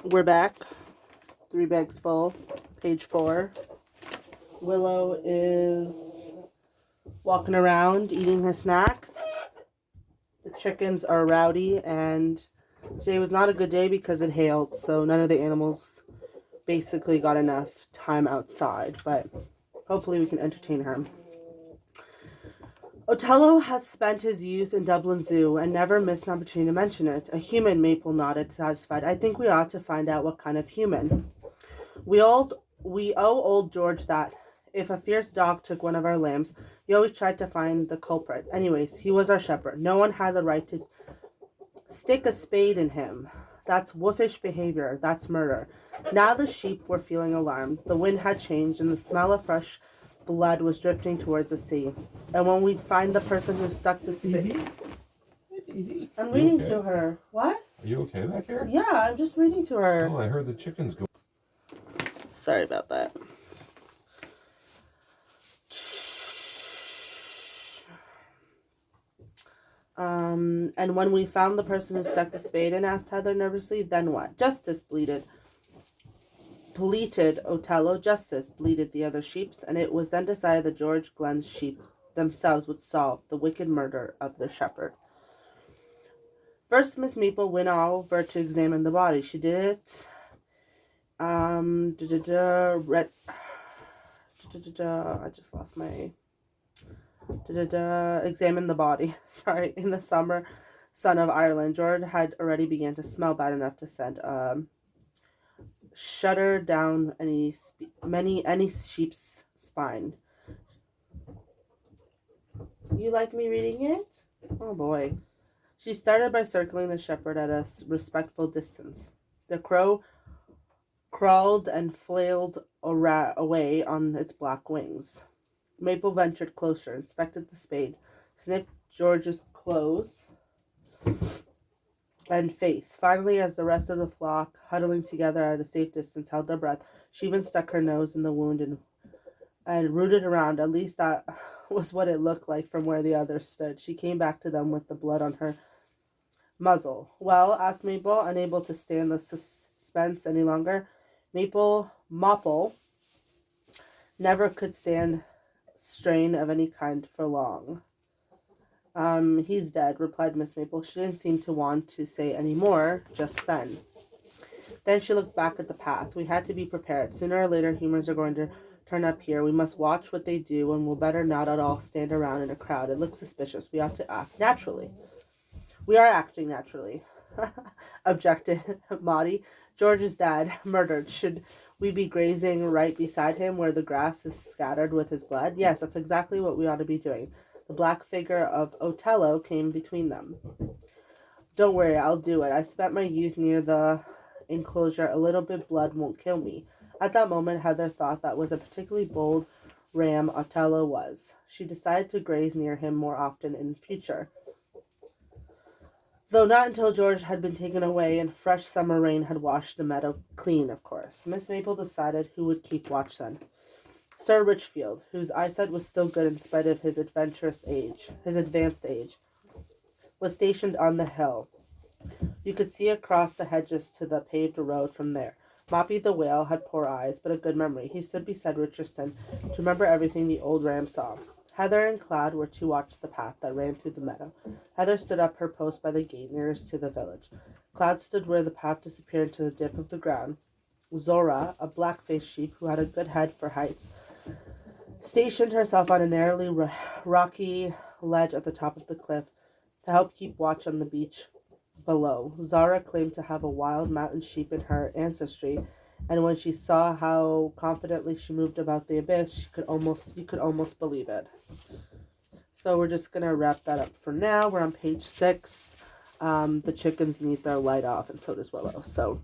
We're back. 3 bags full. Page 4. Willow is walking around eating her snacks. The chickens are rowdy, and today was not a good day because it hailed, so none of the animals basically got enough time outside, but hopefully we can entertain her. Othello had spent his youth in Dublin Zoo and never missed an opportunity to mention it. A human, Maple nodded, satisfied. I think we ought to find out what kind of human. We owe old George that. If a fierce dog took one of our lambs, he always tried to find the culprit. Anyways, he was our shepherd. No one had the right to stick a spade in him. That's wolfish behavior. That's murder. Now the sheep were feeling alarmed. The wind had changed, and the smell of fresh blood was drifting towards the sea. And when we'd find the person who stuck the spade... I'm reading to her. What? Are you okay back here? Yeah, I'm just reading to her. Oh, I heard the chickens go. Sorry about that. And when we found the person who stuck the spade in, asked Heather nervously, then what? Justice, bleated Othello. Justice, bleated the other sheeps, and it was then decided that George Glenn's sheep themselves would solve the wicked murder of their shepherd. First, Miss Maple went over to examine the body. She did it. I just lost my... examine the body. Sorry, in the summer sun of Ireland, George had already begun to smell bad enough to send shudder down any sheep's spine. You like me reading it? Oh boy. She started by circling the shepherd at a respectful distance. The crow crawled and flailed away on its black wings. Maple ventured closer, inspected the spade, sniffed George's clothes and face. Finally, as the rest of the flock, huddling together at a safe distance, held their breath, she even stuck her nose in the wound and rooted around. At least that was what it looked like from where the others stood. She came back to them with the blood on her muzzle. Well, asked Maple, unable to stand the suspense any longer. Mopple never could stand strain of any kind for long. He's dead, replied Miss Maple. She didn't seem to want to say any more just then. Then she looked back at the path. We had to be prepared. Sooner or later, humans are going to turn up here. We must watch what they do, and we'll better not at all stand around in a crowd. It looks suspicious. We ought to act naturally. We are acting naturally, objected Maudie. George is dead, murdered. Should we be grazing right beside him where the grass is scattered with his blood? Yes, that's exactly what we ought to be doing. The black figure of Othello came between them. Don't worry, I'll do it. I spent my youth near the enclosure. A little bit blood won't kill me. At that moment, Heather thought that was a particularly bold ram Othello was. She decided to graze near him more often in future. Though not until George had been taken away and fresh summer rain had washed the meadow clean, of course. Miss Maple decided who would keep watch then. Sir Richfield, whose eyesight was still good in spite of his advanced age, was stationed on the hill. You could see across the hedges to the paved road from there. Moppy the whale had poor eyes, but a good memory. He stood beside Richardson to remember everything the old ram saw. Heather and Cloud were to watch the path that ran through the meadow. Heather stood up her post by the gate nearest to the village. Cloud stood where the path disappeared into the dip of the ground. Zora, a black-faced sheep who had a good head for heights, stationed herself on a narrowly rocky ledge at the top of the cliff to help keep watch on the beach below. Zara claimed to have a wild mountain sheep in her ancestry, and when she saw how confidently she moved about the abyss, you could almost believe it. So we're just gonna wrap that up for now. We're on page 6. The chickens need their light off, and so does Willow. So